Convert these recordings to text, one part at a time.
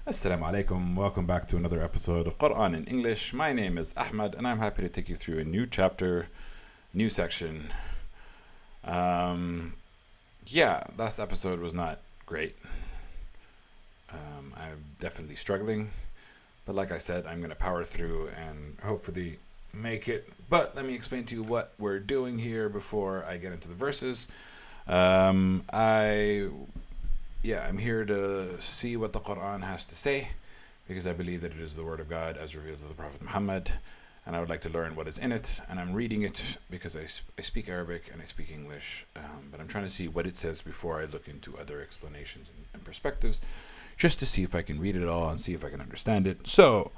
Assalamu alaikum. Welcome back to another episode of Quran in English. My name is Ahmad, and I'm happy to take you through a new chapter, new section. Last episode was not great. I'm definitely struggling, but like I said, I'm going to power through and hopefully make it. But let me explain to you what we're doing here before I get into the verses. I'm here to see what the Quran has to say because I believe that it is the word of God as revealed to the Prophet Muhammad, and I would like to learn what is in it. And I'm reading it because I speak Arabic and I speak English, but I'm trying to see what it says before I look into other explanations and perspectives, just to see if I can read it all and see if I can understand it. So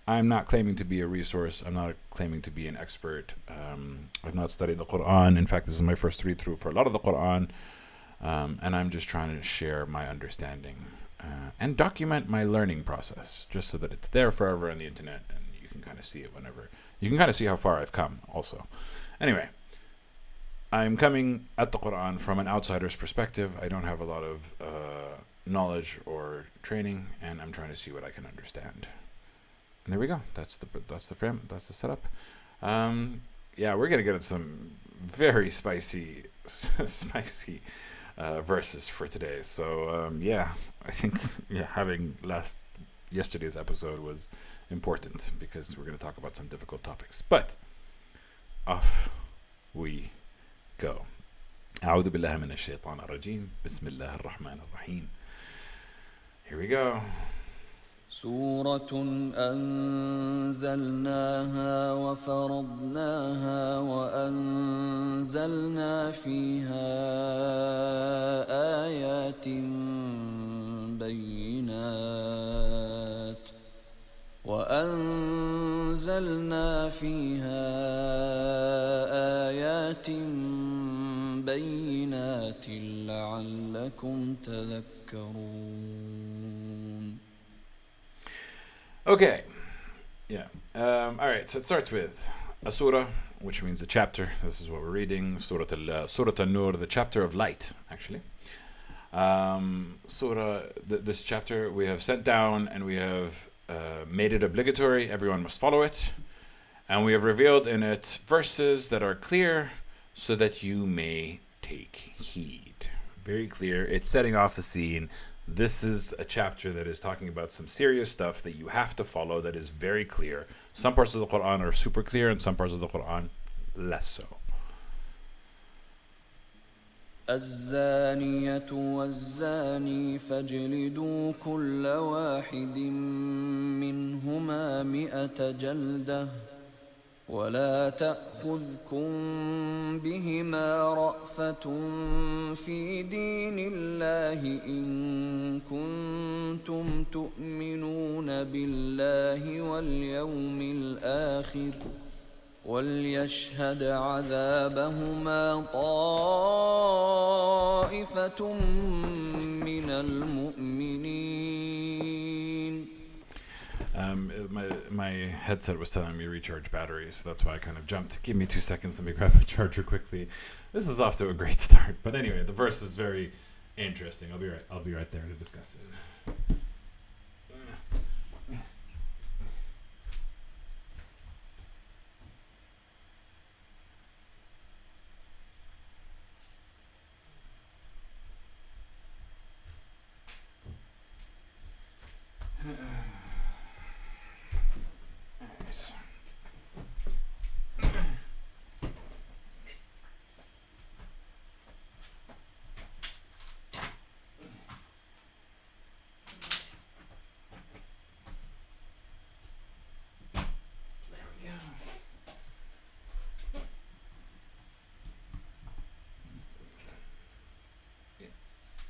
I'm not claiming to be a resource. I'm not claiming to be an expert. I've not studied the Quran. In fact, this is my first read through for a lot of the Quran. And I'm just trying to share my understanding and document my learning process, just so that it's there forever on the internet and you can kind of see it whenever. You can kind of see how far I've come also. Anyway, I'm coming at the Quran from an outsider's perspective. I don't have a lot of knowledge or training, and I'm trying to see what I can understand. And there we go. That's the frame. That's the setup. We're gonna get into some very spicy verses for today. So I think having yesterday's episode was important because we're going to talk about some difficult topics. But off we go. أعوذ بالله من الشيطان الرجيم. بسم الله الرحمن الرحيم. Here we go. سورة أنزلناها وفرضناها وأنزلنا فيها آيات بينات لعلكم تذكرون. Okay. All right. So it starts with a surah, which means a chapter. This is what we're reading. Surah An-Nur, the chapter of light, actually. This chapter we have sent down and we have made it obligatory. Everyone must follow it. And we have revealed in it verses that are clear so that you may take heed. Very clear. It's setting off the scene. This is a chapter that is talking about some serious stuff that you have to follow, that is very clear. Some parts of the Quran are super clear and some parts of the Quran less so. الزانية والزاني فاجلدوا كل واحد منهما 100 جلدة ولا تأخذكم بهما رأفة في دين الله إن كنتم تؤمنون بالله واليوم الآخر وليشهد عذابهما طائفة من المؤمنين. My headset was telling me to recharge batteries, so that's why I kind of jumped. Give me 2 seconds, let me grab the charger quickly. This is off to a great start, but anyway, the verse is very interesting. I'll be right there to discuss it.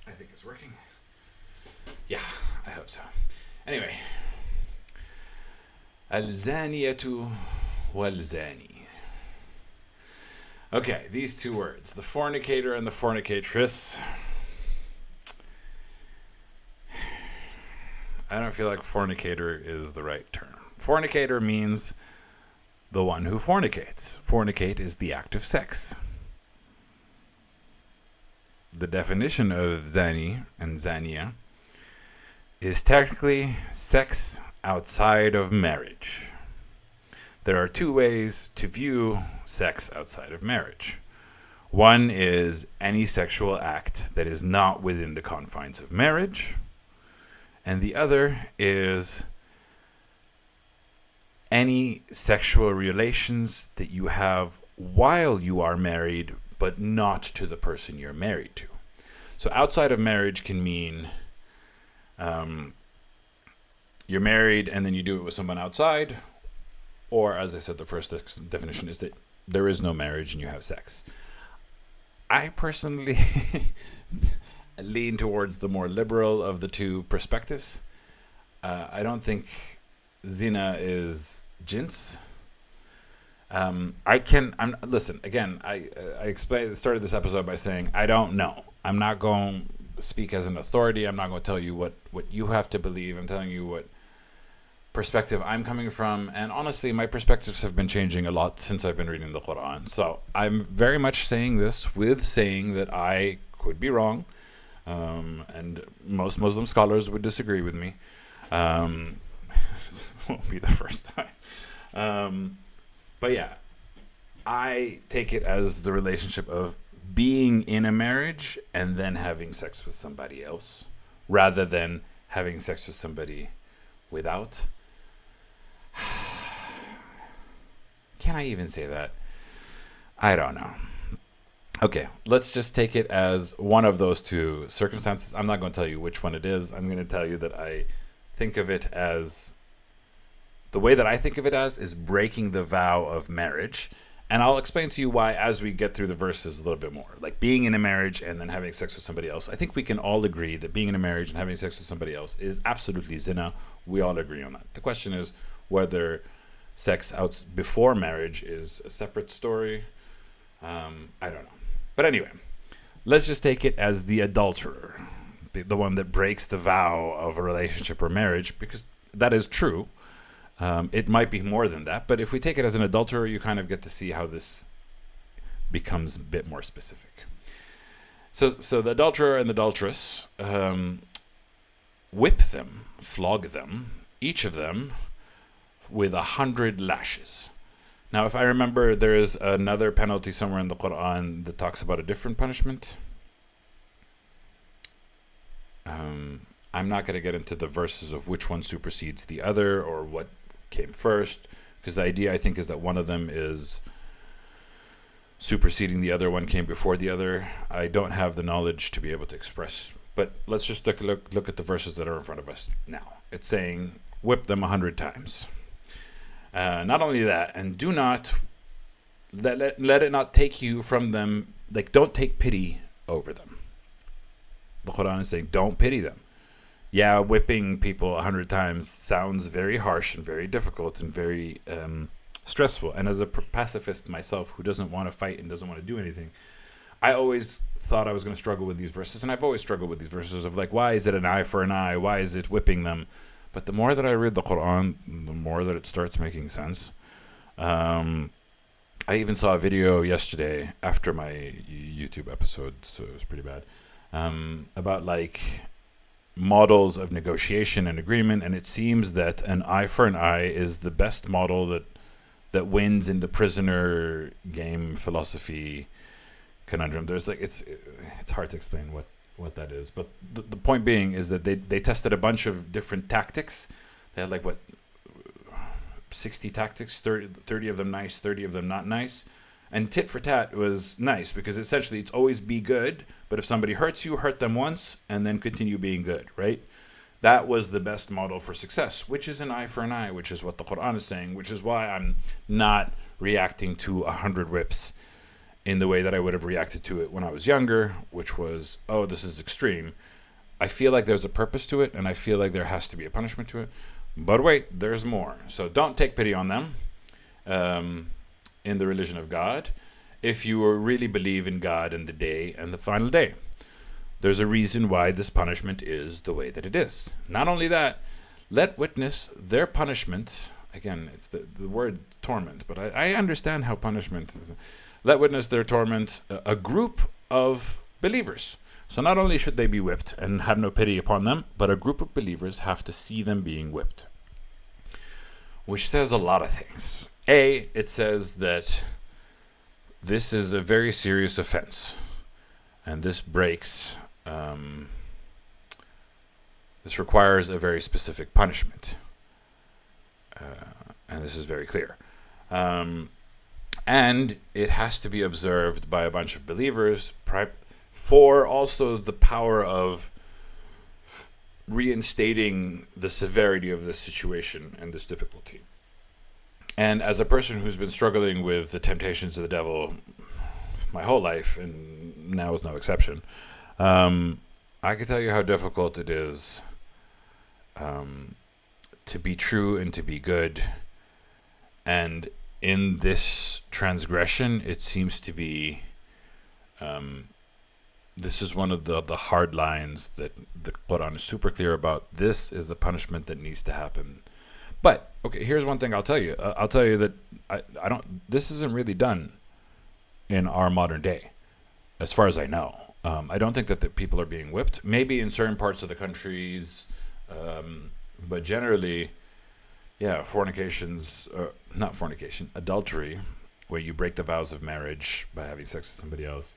I think it's working. Yeah, I hope so. Anyway. Al-Zaniyatu wal-Zani. Okay, these two words, the fornicator and the fornicatress. I don't feel like fornicator is the right term. Fornicator means the one who fornicates. Fornicate is the act of sex. The definition of zani and zania is technically sex outside of marriage. There are two ways to view sex outside of marriage. One is any sexual act that is not within the confines of marriage, and the other is any sexual relations that you have while you are married, but not to the person you're married to. So outside of marriage can mean you're married and then you do it with someone outside, or as I said, the first definition is that there is no marriage and you have sex. I personally lean towards the more liberal of the two perspectives. I don't think zina is jins. Listen, again, I started this episode by saying I don't know. I'm not going to speak as an authority. I'm not going to tell you what you have to believe. I'm telling you what perspective I'm coming from. And honestly, my perspectives have been changing a lot since I've been reading the Quran. So I'm very much saying this with saying that I could be wrong. And most Muslim scholars would disagree with me. Won't be the first time. But yeah, I take it as the relationship of being in a marriage and then having sex with somebody else, rather than having sex with somebody without. Can I even say that? I don't know. Okay, let's just take it as one of those two circumstances. I'm not going to tell you which one it is. I'm going to tell you that I think of it as, the way that I think of it as is breaking the vow of marriage. And I'll explain to you why as we get through the verses a little bit more. Like being in a marriage and then having sex with somebody else. I think we can all agree that being in a marriage and having sex with somebody else is absolutely zina. We all agree on that. The question is whether sex out before marriage is a separate story. I don't know. But anyway, let's just take it as the adulterer, the one that breaks the vow of a relationship or marriage, because that is true. It might be more than that, but if we take it as an adulterer, you kind of get to see how this becomes a bit more specific. So the adulterer and the adulteress, whip them, flog them, each of them with 100 lashes. Now, if I remember, there is another penalty somewhere in the Quran that talks about a different punishment. I'm not going to get into the verses of which one supersedes the other or what came first, because the idea, I think, is that one of them is superseding the other, one came before the other. I don't have the knowledge to be able to express, but let's just look at the verses that are in front of us now. It's saying, whip them 100 times. Not only that, and do not let it not take you from them, like don't take pity over them. The Quran is saying, don't pity them. Yeah, whipping people 100 times sounds very harsh and very difficult and very stressful. And as a pacifist myself who doesn't want to fight and doesn't want to do anything, I always thought I was going to struggle with these verses. And I've always struggled with these verses of like, why is it an eye for an eye? Why is it whipping them? But the more that I read the Quran, the more that it starts making sense. I even saw a video yesterday after my YouTube episode, so it was pretty bad, about like models of negotiation and agreement, and it seems that an eye for an eye is the best model that wins in the prisoner game philosophy conundrum. There's like it's hard to explain what that is, but the point being is that they tested a bunch of different tactics. They had like 60 tactics, 30 of them nice, 30 of them not nice. And tit for tat was nice because essentially it's always be good, but if somebody hurts you, hurt them once and then continue being good, right? That was the best model for success, which is an eye for an eye, which is what the Quran is saying, which is why I'm not reacting to 100 whips in the way that I would have reacted to it when I was younger, which was, oh, this is extreme. I feel like there's a purpose to it, and I feel like there has to be a punishment to it. But wait, there's more. So don't take pity on them in the religion of God if you really believe in God and the day and the final day. There's a reason why this punishment is the way that it is. Not only that, let witness their punishment. Again, it's the word torment, but I understand how punishment is. Let witness their torment a group of believers So not only should they be whipped and have no pity upon them, but a group of believers have to see them being whipped. Which says a lot of things. A, it says that this is a very serious offense. And this breaks, this requires a very specific punishment. And this is very clear. And it has to be observed by a bunch of believers for also the power of reinstating the severity of this situation and this difficulty. And as a person who's been struggling with the temptations of the devil my whole life, and now is no exception, I can tell you how difficult it is to be true and to be good. And in this transgression, it seems to be, this is one of the hard lines that the Quran is super clear about. This is the punishment that needs to happen. But, okay, here's one thing I'll tell you. I'll tell you that I don't, this isn't really done in our modern day, as far as I know. I don't think that the people are being whipped. Maybe in certain parts of the countries, but generally, yeah, adultery, where you break the vows of marriage by having sex with somebody else.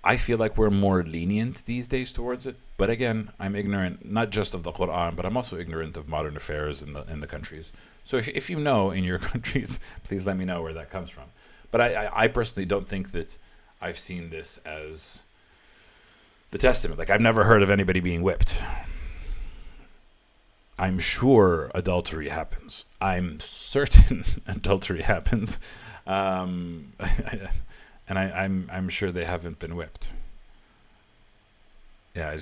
I feel like we're more lenient these days towards it. But again, I'm ignorant, not just of the Quran, but I'm also ignorant of modern affairs in the countries. So if you know in your countries, please let me know where that comes from. But I personally don't think that I've seen this as the testament. Like, I've never heard of anybody being whipped. I'm sure adultery happens. I'm certain adultery happens. And I'm sure they haven't been whipped. Yeah,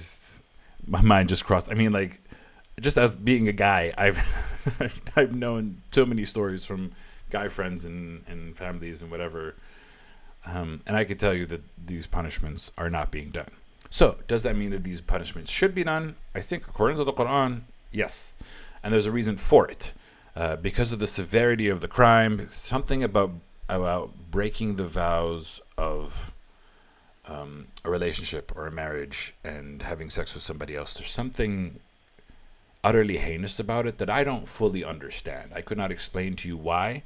my mind just crossed. I mean, like, just as being a guy, I've known so many stories from guy friends and families and whatever. And I can tell you that these punishments are not being done. So, does that mean that these punishments should be done? I think, according to the Quran, yes. And there's a reason for it. Because of the severity of the crime, something about breaking the vows of a relationship or a marriage and having sex with somebody else. There's something utterly heinous about it that I don't fully understand. I could not explain to you why,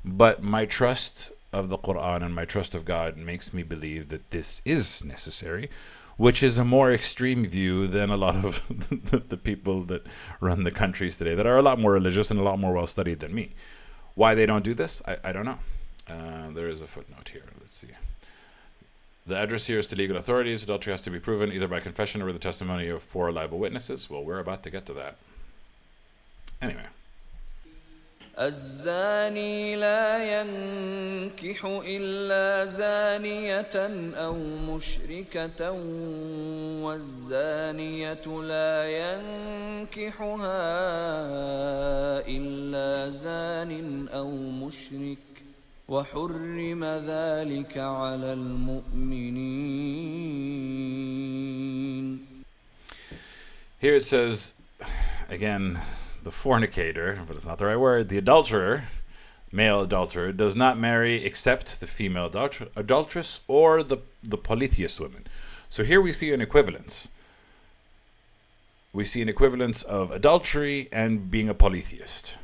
but my trust of the Quran and my trust of God makes me believe that this is necessary, which is a more extreme view than a lot of the people that run the countries today that are a lot more religious and a lot more well-studied than me. Why they don't do this, I don't know. There is a footnote here. Let's see. The address here is to legal authorities. Adultery has to be proven either by confession or with the testimony of 4 reliable witnesses. Well, we're about to get to that. Anyway. الزاني لا ينكح إلا زانية أو مشركة والزانية لا ينكحها إلا زان أو مشرك وحرم ذلك على المؤمنين. Here it says, again, the fornicator, but it's not the right word, the adulterer, male adulterer, does not marry except the female adulteress or the polytheist woman. So here we see an equivalence. We see an equivalence of adultery and being a polytheist.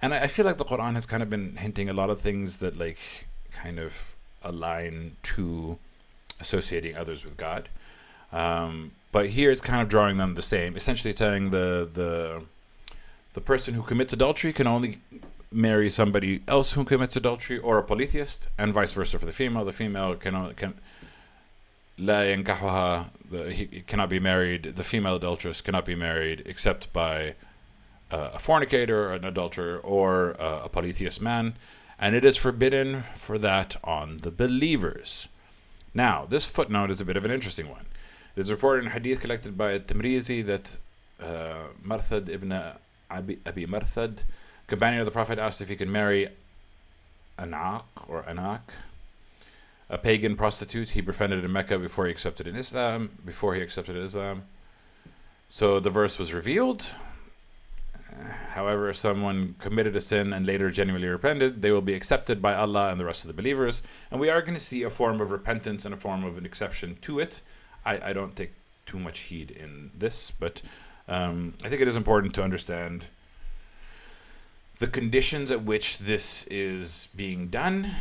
And I feel like the Quran has kind of been hinting a lot of things that like kind of align to associating others with God. But here it's kind of drawing them the same, essentially telling the person who commits adultery can only marry somebody else who commits adultery or a polytheist, and vice versa for the female. The female can لا ينكحها, he cannot be married. The female adulteress cannot be married except by a fornicator, an adulterer, or a polytheist man, and it is forbidden for that on the believers. Now, this footnote is a bit of an interesting one. It is reported in hadith collected by At-Timrizi that Marthad ibn Abi Marthad, companion of the Prophet, asked if he could marry Anak, a pagan prostitute he befriended in Mecca before he accepted Islam. So the verse was revealed. However, if someone committed a sin and later genuinely repented, they will be accepted by Allah and the rest of the believers. And we are going to see a form of repentance and a form of an exception to it. I don't take too much heed in this, but I think it is important to understand the conditions at which this is being done.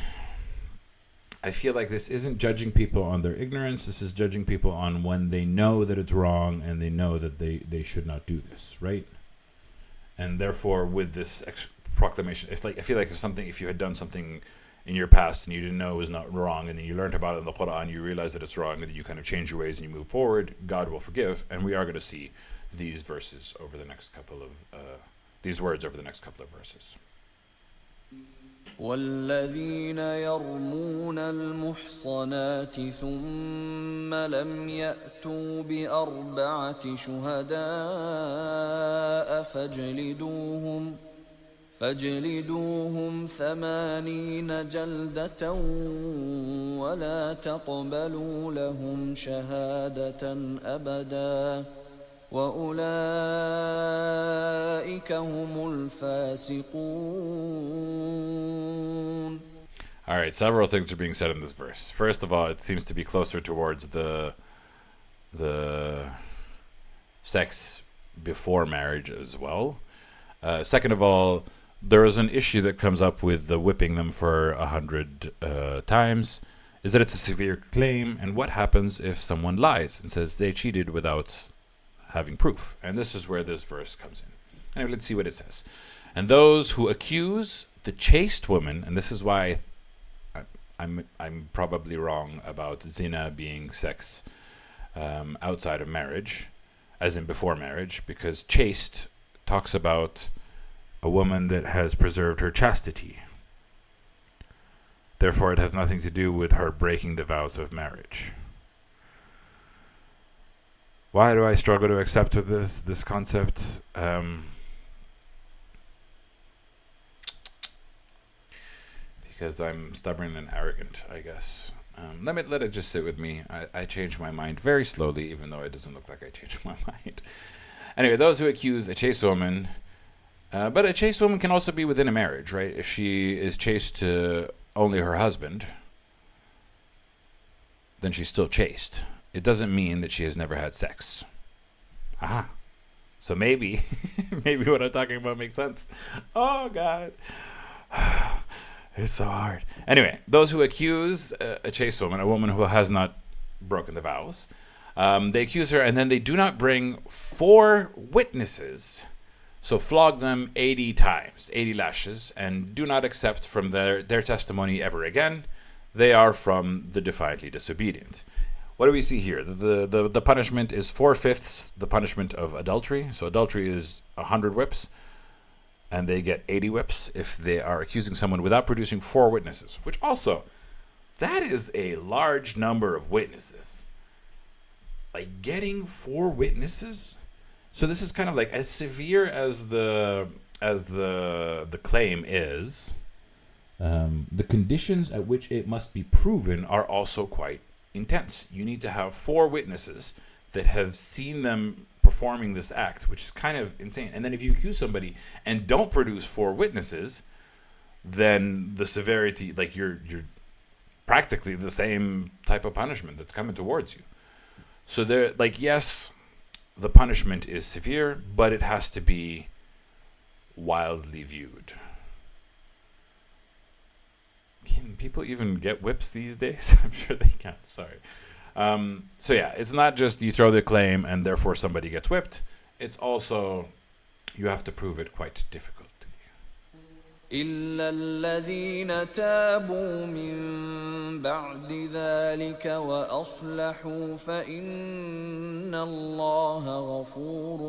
I feel like this isn't judging people on their ignorance. This is judging people on when they know that it's wrong and they know that they should not do this, right? And therefore, with this proclamation, I feel like if you had done something in your past and you didn't know it was not wrong, and then you learned about it in the Quran, you realize that it's wrong, and then you kind of change your ways and you move forward, God will forgive. And we are going to see these verses over the next couple of these words over the next couple of verses. والذين يرمون المحصنات ثم لم يأتوا بأربعة شهداء فاجلدوهم 80 جلدة ولا تقبلوا لهم شهادة أبدا وأولئك هم الفاسقون. All right, several things are being said in this verse. First of all, it seems to be closer towards the sex before marriage as well. Second of all, there is an issue that comes up with the whipping them for 100 times, is that it's a severe claim, and what happens if someone lies and says they cheated without having proof? And this is where this verse comes in. Anyway, let's see what it says. And those who accuse the chaste woman, and this is why I'm probably wrong about zina being sex outside of marriage, as in before marriage, because chaste talks about a woman that has preserved her chastity. Therefore, it has nothing to do with her breaking the vows of marriage. Why do I struggle to accept with this concept? Because I'm stubborn and arrogant, I guess. Let it just sit with me. I change my mind very slowly, even though it doesn't look like I changed my mind. Anyway, those who accuse a chaste woman, but a chaste woman can also be within a marriage, right? If she is chaste to only her husband, then she's still chaste. It doesn't mean that she has never had sex. Aha. So maybe what I'm talking about makes sense. Oh, God. It's so hard. Anyway, those who accuse a chaste woman, a woman who has not broken the vows, they accuse her, and then they do not bring 4 witnesses. So flog them 80 times, 80 lashes, and do not accept from their testimony ever again. They are from the defiantly disobedient. What do we see here? The punishment is 4/5 the punishment of adultery. So adultery is 100 whips, and they get 80 whips if they are accusing someone without producing 4 witnesses, which also, that is a large number of witnesses. Like getting 4 witnesses. So this is kind of like as severe as the claim is. The conditions at which it must be proven are also quite intense. You need to have 4 witnesses that have seen them performing this act, which is kind of insane. And then if you accuse somebody and don't produce 4 witnesses, then the severity, like you're practically the same type of punishment that's coming towards you. So there, like, yes, the punishment is severe, but it has to be wildly viewed. Can people even get whips these days? I'm sure they can't. Sorry. So yeah, it's not just you throw the claim and therefore somebody gets whipped. It's also you have to prove it quite difficultly. إلا الذين تابوا من بعد ذلك وأصلحوا فإن الله غفور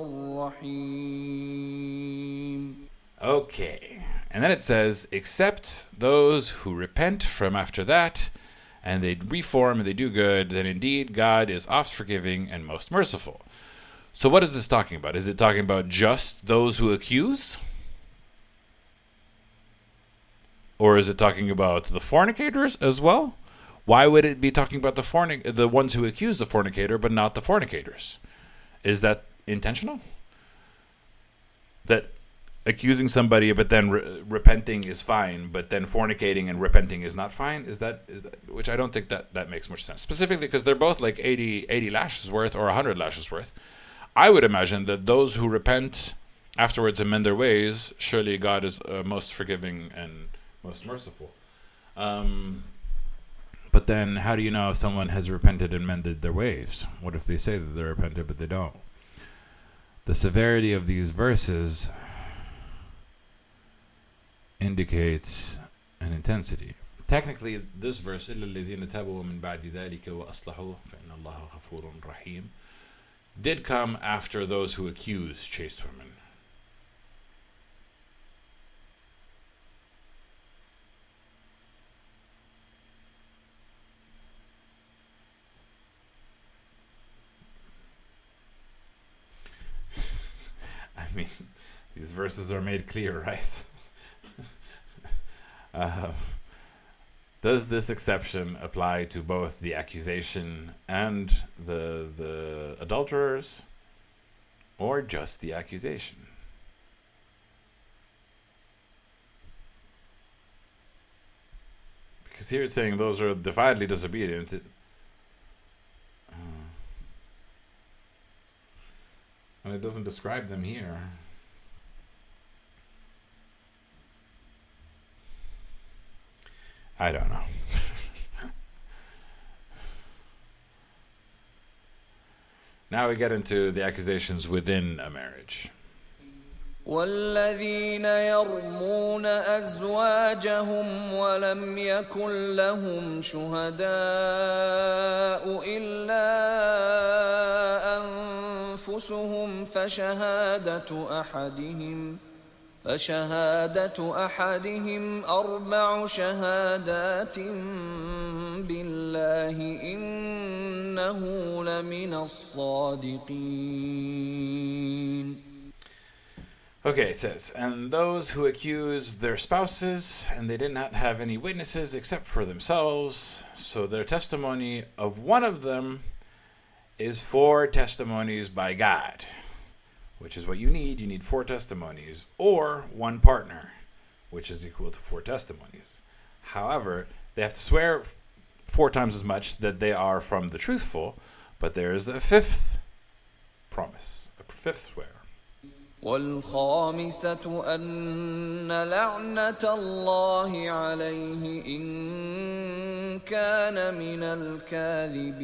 رحيم. Okay. And then it says, except those who repent from after that, and they reform and they do good, then indeed God is oft forgiving and most merciful. So what is this talking about? Is it talking about just those who accuse? Or is it talking about the fornicators as well? Why would it be talking about the ones who accuse the fornicator but not the fornicators? Is that intentional? That accusing somebody but then repenting is fine, but then fornicating and repenting is not fine? Is that which I don't think that makes much sense. Specifically because they're both like 80 lashes worth or 100 lashes worth. I would imagine that those who repent afterwards and mend their ways, surely God is most forgiving and most merciful. But then how do you know if someone has repented and mended their ways? What if they say that they're repented but they don't? The severity of these verses indicates an intensity. Technically, this verse, إِلَّا الَّذِينَ تَابُوا مِنْ بَعْدِ ذَلِكَ وَأَصْلَحُوا فَإِنَّ اللَّهَ غَفُورٌ رَحِيمٌ, did come after those who accuse chaste women. I mean, these verses are made clear, right? Does this exception apply to both the accusation and the adulterers, or just the accusation? Because here it's saying those are defiantly disobedient. And it doesn't describe them here. I don't know. Now we get into the accusations within a marriage. والذين يرمون أزواجهم ولم يكن لهم شهداء إلا أنفسهم فشهادة أحدهم 4 شهادات بالله إنه لمن الصادقين. Okay, it says, and those who accuse their spouses, and they did not have any witnesses except for themselves, so their testimony of one of them is 4 testimonies by God, which is what you need. You need 4 testimonies, or 1 partner, which is equal to 4 testimonies. However, they have to swear 4 times as much that they are from the truthful, but there is a 5th promise, a 5th swear. والخامسة أن لعنة الله عليه إن كان من الكاذبين.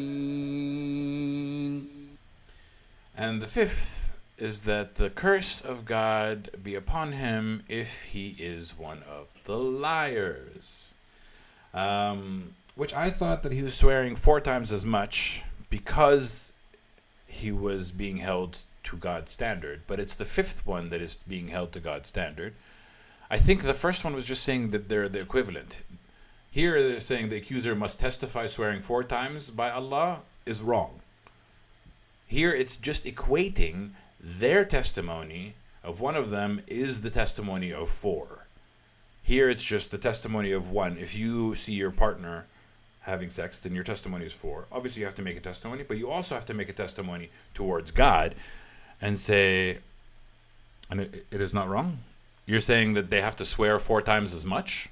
And the 5th is that the curse of God be upon him if he is one of the liars. Which I thought that he was swearing 4 times as much because he was being held to God's standard, but it's the 5th one that is being held to God's standard. I think the first one was just saying that they're the equivalent. Here they're saying the accuser must testify swearing 4 times by Allah is wrong. Here it's just equating their testimony of one of them is the testimony of 4. Here it's just the testimony of 1. If you see your partner having sex, then your testimony is 4. Obviously you have to make a testimony, but you also have to make a testimony towards God and say, and it is not wrong. You're saying that they have to swear 4 times as much?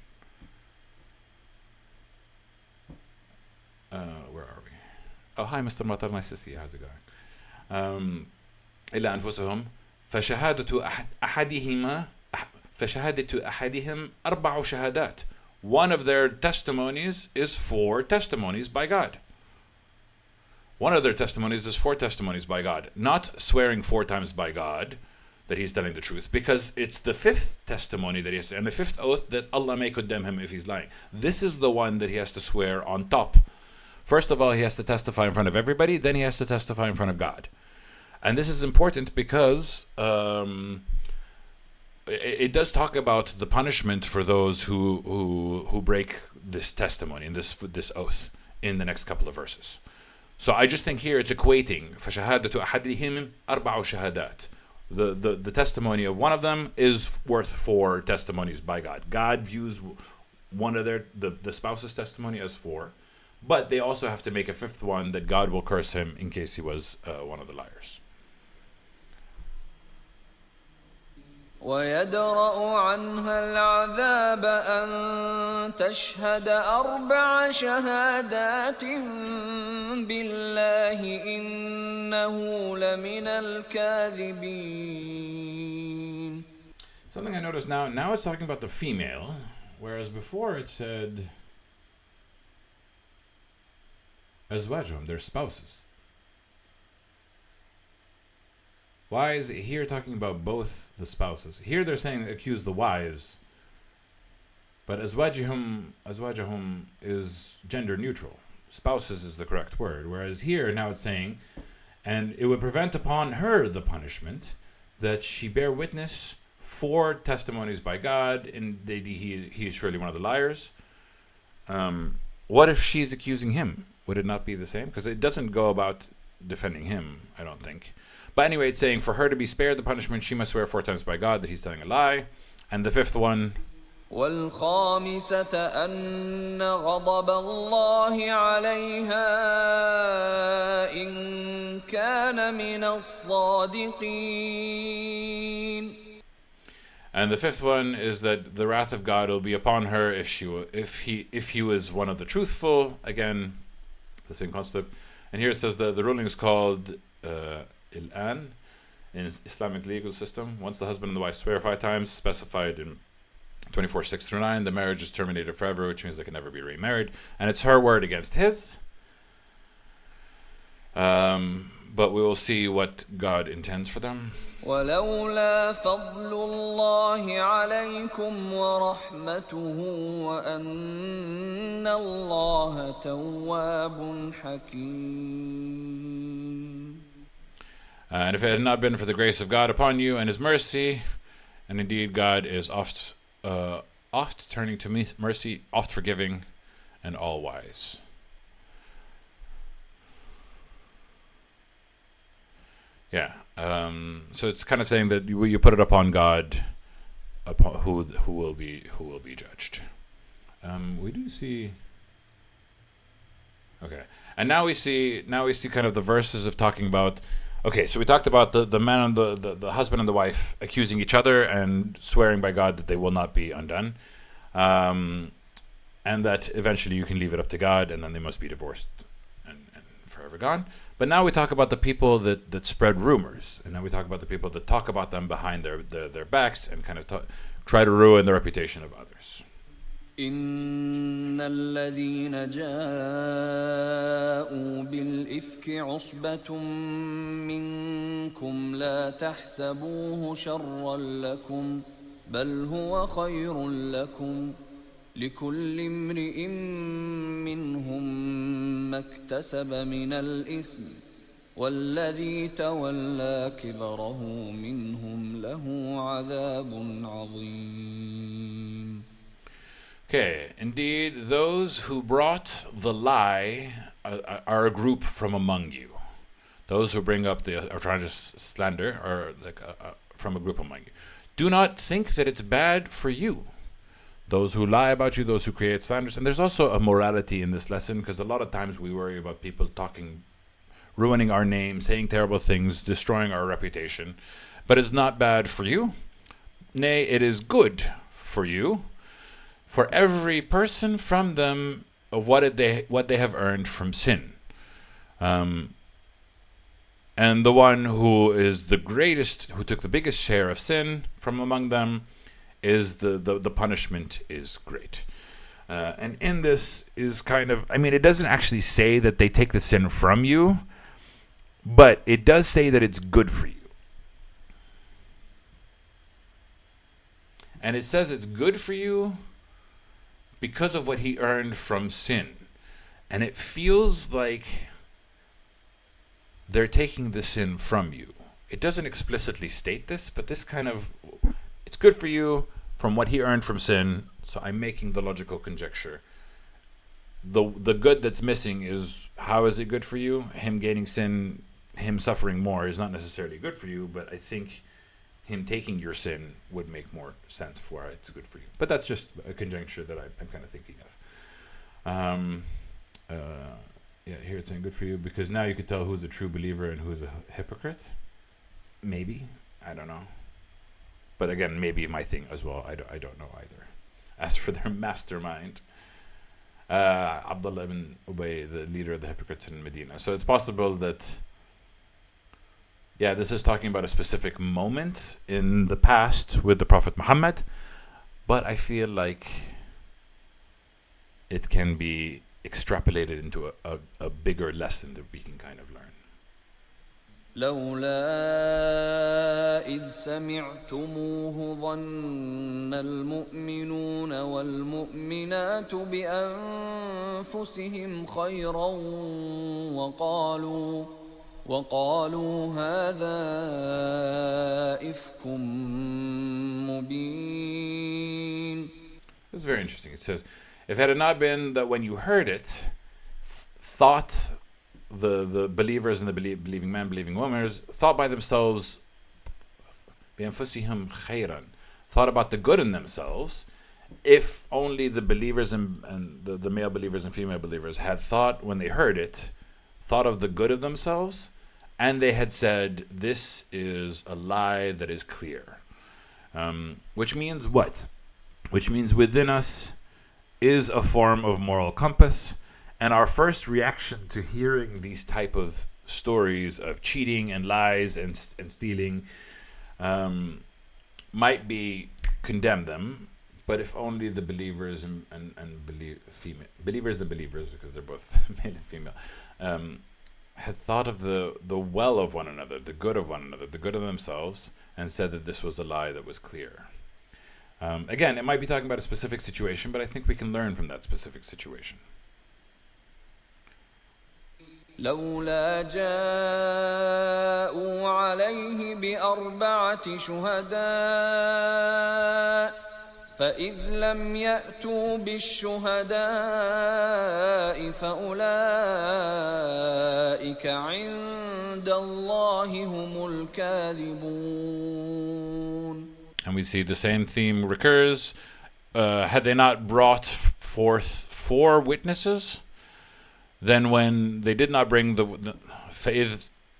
Where are we? Oh, hi, Mr. Matar. Nice to see you. How's it going? إلا أنفسهم فشهادة أحدهم 4 شهادات. One of their testimonies is 4 testimonies by God. One of their testimonies is 4 testimonies by God, not swearing 4 times by God that he's telling the truth, because it's the 5th testimony that he has, and the 5th oath that Allah may condemn him if he's lying. This is the one that he has to swear on top. First of all, he has to testify in front of everybody, then he has to testify in front of God. And this is important because it does talk about the punishment for those who break this testimony and this oath in the next couple of verses. So I just think here it's equating فشهادة أحدهم 4 شهادات. The testimony of one of them is worth 4 testimonies by God. God views one of the spouse's testimony as 4, but they also have to make a 5th one that God will curse him in case he was one of the liars. ويدرأ عنها العذاب أن تشهد 4 شهادات بالله إنه لمن الكاذبين. Something I notice now it's talking about the female, whereas before it said azwajhum, their spouses. Why is it here talking about both the spouses? Here they're saying accuse the wives, but azwajhum is gender neutral. Spouses is the correct word. Whereas here now it's saying, and it would prevent upon her the punishment that she bear witness 4 testimonies by God, and he is surely one of the liars. What if she's accusing him? Would it not be the same? Because it doesn't go about defending him, I don't think. But anyway, it's saying for her to be spared the punishment, she must swear 4 times by God that he's telling a lie. And the 5th one, والخامسة أن غضب الله عليها إن كان من الصادقين. and the 5th one is that the wrath of God will be upon her if he was one of the truthful. Again, the same concept. And here it says the ruling is called Ilan in Islamic legal system. Once the husband and the wife swear 5 times, specified in 24:6-9, the marriage is terminated forever, which means they can never be remarried. And it's her word against his. But we will see what God intends for them. ولولا فضل الله عليكم ورحمته وأن الله تواب حكيم. And if it had not been for the grace of God upon you and his mercy, and indeed God is oft turning to mercy, oft forgiving, and all wise. Yeah. So it's kind of saying that you put it upon God, upon who will be judged. We do see. Okay, and now we see kind of the verses of talking about. Okay, so we talked about the man and the husband and the wife accusing each other and swearing by God that they will not be undone, and that eventually you can leave it up to God, and then they must be divorced and forever gone. But now we talk about the people that spread rumors, and now we talk about the people that talk about them behind their backs and kind of try to ruin the reputation of others. إن الذين جاءوا بالإفك عصبة منكم لا تحسبوه شرا لكم بل هو خير لكم لكل امرئ منهم ما اكتسب من الإثم والذي تولى كبره منهم له عذاب عظيم. Okay, indeed, those who brought the lie are a group from among you. Those who bring up are trying to slander are from a group among you. Do not think that it's bad for you. Those who lie about you, those who create slanders. And there's also a morality in this lesson, because a lot of times we worry about people talking, ruining our name, saying terrible things, destroying our reputation. But it's not bad for you. Nay, it is good for you. For every person from them of what they have earned from sin. And the one who is the greatest, who took the biggest share of sin from among them, is the punishment is great. And in this is kind of, it doesn't actually say that they take the sin from you, but it does say that it's good for you. And it says it's good for you because of what he earned from sin. And it feels like they're taking the sin from you. It doesn't explicitly state this, but this kind of, it's good for you from what he earned from sin, so I'm making the logical conjecture. The good that's missing is, how is it good for you? Him gaining sin, him suffering more is not necessarily good for you, but I think him taking your sin would make more sense for it's good for you. But that's just a conjecture that I'm kind of thinking of. Here it's saying good for you because now you could tell who's a true believer and who's a hypocrite. Maybe. I don't know. But again, maybe my thing as well. I don't know either. As for their mastermind, Abdullah ibn Ubay, the leader of the hypocrites in Medina. So it's possible that, yeah, this is talking about a specific moment in the past with the Prophet Muhammad, but I feel like it can be extrapolated into a bigger lesson that we can kind of learn. لولا إذ سمعتموه ظن المؤمنون والمؤمنات بأنفسهم خيرا وقالوا هذا إفك مبين. It's very interesting. It says, if it had not been that when you heard it, thought the believers and the believing men, believing women, thought by themselves, بأنفسهم خيرا, thought about the good in themselves, if only the believers and the male believers and female believers had thought when they heard it, thought of the good of themselves, and they had said, this is a lie that is clear. Which means what? Which means within us is a form of moral compass, and our first reaction to hearing these type of stories of cheating and lies and stealing might be condemn them, but if only the believers and believers, because they're both male and female, had thought of the well of one another, the good of one another, the good of themselves, and said that this was a lie that was clear. Again, it might be talking about a specific situation, but I think we can learn from that specific situation. لولا جاءوا عليه بأربعة شهداء فإذ لم يأتوا بالشهداء فأولئك عند الله هم الكاذبون. And we see the same theme recurs. Had they not brought forth 4 witnesses, then when they did not bring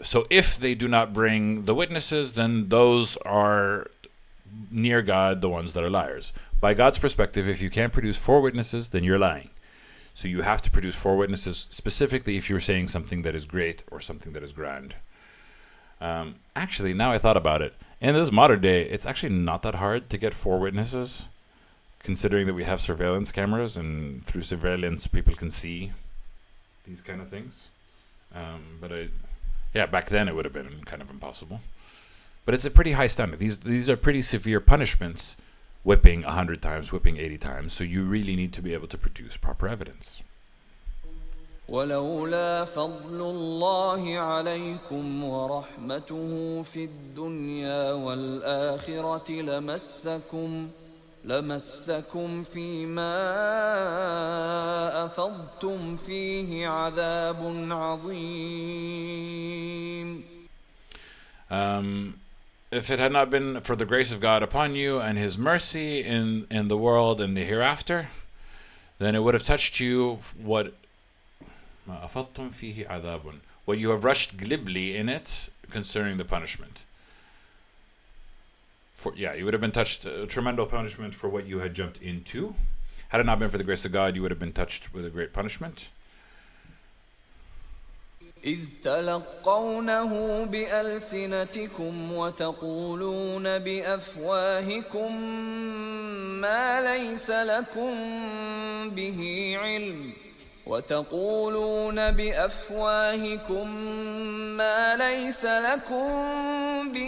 so if they do not bring the witnesses, then those are near God the ones that are liars. By God's perspective, if you can't produce 4 witnesses, then you're lying. So you have to produce 4 witnesses, specifically if you're saying something that is great or something that is grand. Actually, now I thought about it, in this modern day, it's actually not that hard to get 4 witnesses, considering that we have surveillance cameras, and through surveillance people can see these kind of things. Back then it would have been kind of impossible. But it's a pretty high standard. These are pretty severe punishments, whipping 100 times, whipping 80 times. So you really need to be able to produce proper evidence. ولولا فضل الله عليكم ورحمته في الدنيا والآخرة لمسكم فيما أفضتم فيه عذاب عظيم. If it had not been for the grace of God upon you and His mercy in the world and the hereafter, then it would have touched you what أفضتم فيه عذاب, what you have rushed glibly in it concerning the punishment. You would have been touched a tremendous punishment for what you had jumped into. Had it not been for the grace of God, you would have been touched with a great punishment. إذ تلقونه بألسنتكم وتقولون بأفواهكم ما ليس لكم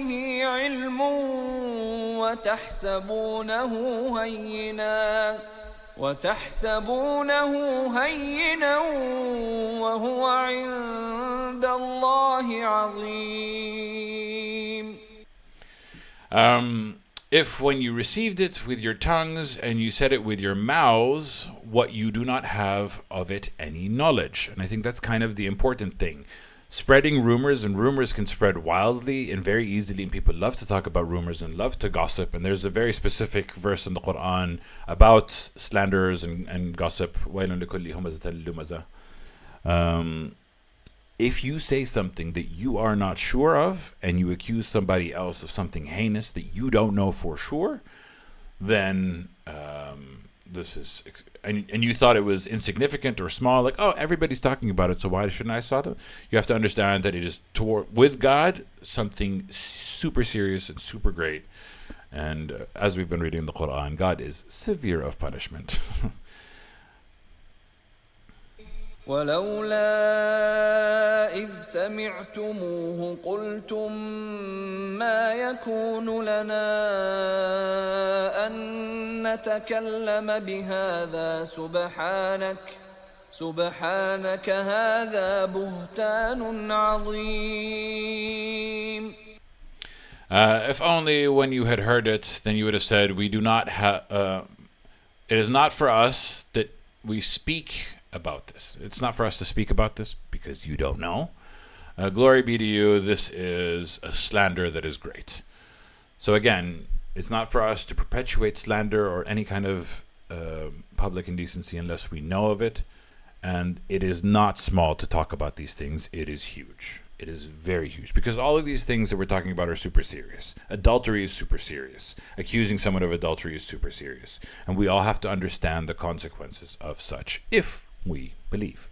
به علم وتحسبونه هينا وهو عند الله عظيم. If when you received it with your tongues and you said it with your mouths, what you do not have of it any knowledge. And I think that's kind of the important thing. Spreading rumors, and rumors can spread wildly and very easily, and people love to talk about rumors and love to gossip. And there's a very specific verse in the Quran about slanderers and gossip. if you say something that you are not sure of and you accuse somebody else of something heinous that you don't know for sure, then this is, and you thought it was insignificant or small, like, oh, everybody's talking about it, so why shouldn't I stop it? You have to understand that it is with God something super serious and super great. And as we've been reading the Quran, God is severe of punishment. ولولا إذ سمعتموه قلتم ما يكون لنا أن نتكلم بهذا سبحانك هذا بهتان عظيم. If only when you had heard it, then you would have said, we do not have, it is not for us that we speak about this. It's not for us to speak about this because you don't know. Glory be to you, this is a slander that is great. So again, it's not for us to perpetuate slander or any kind of public indecency unless we know of it. And it is not small to talk about these things. It is huge. It is very huge, because all of these things that we're talking about are super serious. Adultery is super serious. Accusing someone of adultery is super serious. And we all have to understand the consequences of such if we believe.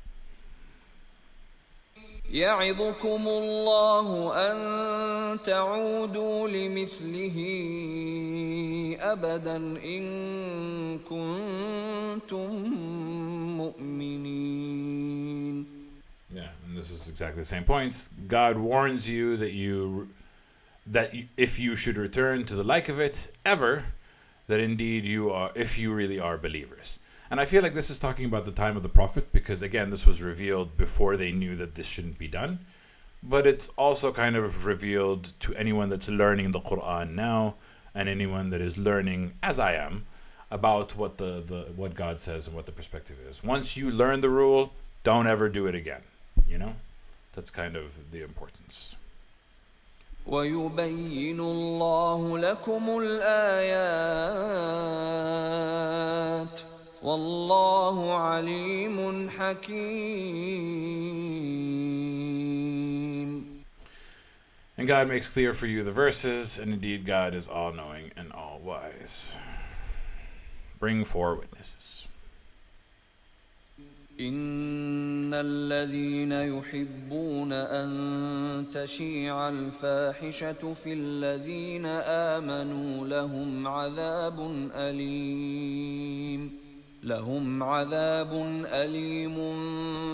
يعظكم الله أن تعودوا لمثله أبدا إن كنتم مؤمنين. Yeah, and this is exactly the same points. God warns you that if you should return to the like of it ever, that indeed you are, if you really are believers. And I feel like this is talking about the time of the Prophet, because again, this was revealed before they knew that this shouldn't be done. But it's also kind of revealed to anyone that's learning the Quran now, and anyone that is learning, as I am, about what what God says and what the perspective is. Once you learn the rule, don't ever do it again. You know, that's kind of the importance. ويبين الله لكم الآيات والله عليم حكيم. And God makes clear for you the verses, and indeed God is all-knowing and all-wise. Bring forward witnesses. إن الذين يحبون أن تشيع الفاحشة في الذين آمنوا لهم عذاب أليم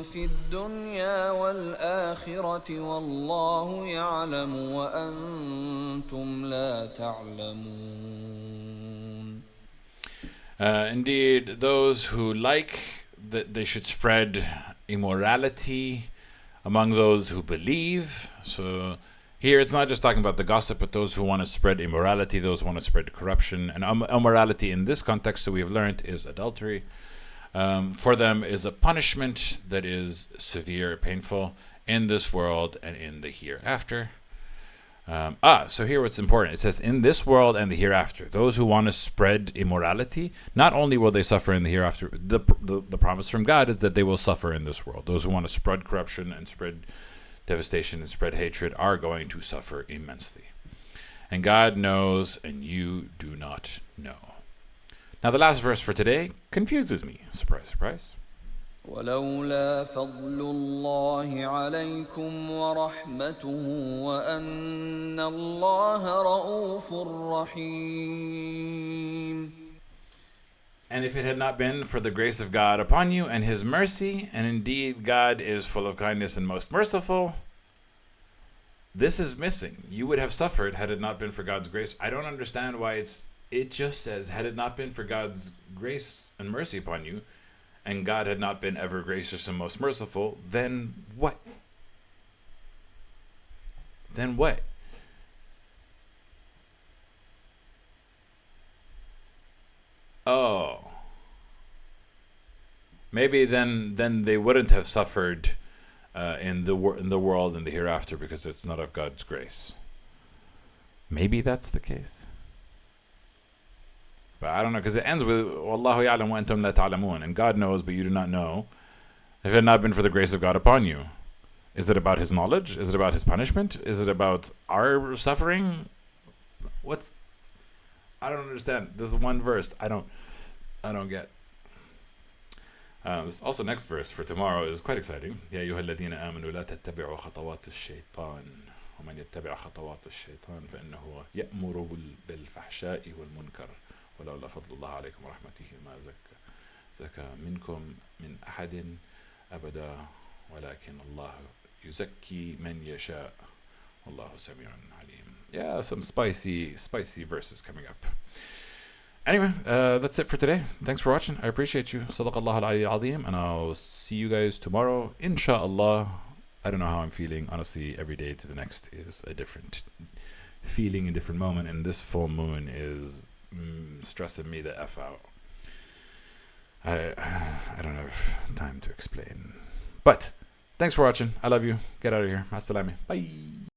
في الدنيا والآخرة والله يعلم وأنتم لا تعلمون. Indeed, those who like that they should spread immorality among those who believe. So here it's not just talking about the gossip, but those who want to spread immorality, those who want to spread corruption. And immorality in this context that we have learned is adultery. For them is a punishment that is severe, painful in this world and in the hereafter. So here what's important. It says in this world and the hereafter. Those who want to spread immorality, not only will they suffer in the hereafter, the promise from God is that they will suffer in this world. Those who want to spread corruption and spread devastation and spread hatred are going to suffer immensely. And God knows and you do not know. Now the last verse for today confuses me. Surprise, surprise. ولولا فضل الله عليكم ورحمته وأن الله رؤوف رحيم. And if it had not been for the grace of God upon you and his mercy, and indeed God is full of kindness and most merciful, this is missing. You would have suffered had it not been for God's grace. I don't understand why it just says, had it not been for God's grace and mercy upon you, and God had not been ever gracious and most merciful, then what? Then what? Oh. Maybe then they wouldn't have suffered in the world and the hereafter, because it's not of God's grace. Maybe that's the case. But I don't know, because it ends with Wallahu ya'lam wa antum la ta'lamun, and God knows but you do not know. If it had not been for the grace of God upon you, Is it about his knowledge? Is it about his punishment? Is it about our suffering? I don't understand. This one verse I don't get. This also next verse for tomorrow is quite exciting. يا أيها الذين آمنوا لا تتبعوا خطوات الشيطان ومن يتبع خطوات الشيطان فإنه يأمر بالفحشاء والمنكر ولولا فضل الله عليكم ورحمته ما زكى منكم من أحد أبدا ولكن الله يزكي من يشاء والله سميع عليم. Yeah, some spicy verses coming up. Anyway, that's it for today. Thanks for watching. I appreciate you. صدق الله العلي العظيم. And I'll see you guys tomorrow. Inshallah. I don't know how I'm feeling. Honestly, every day to the next is a different feeling, a different moment. And this full moon is stressing me the F out. I don't have time to explain. But thanks for watching. I love you. Get out of here. As-salami. Bye.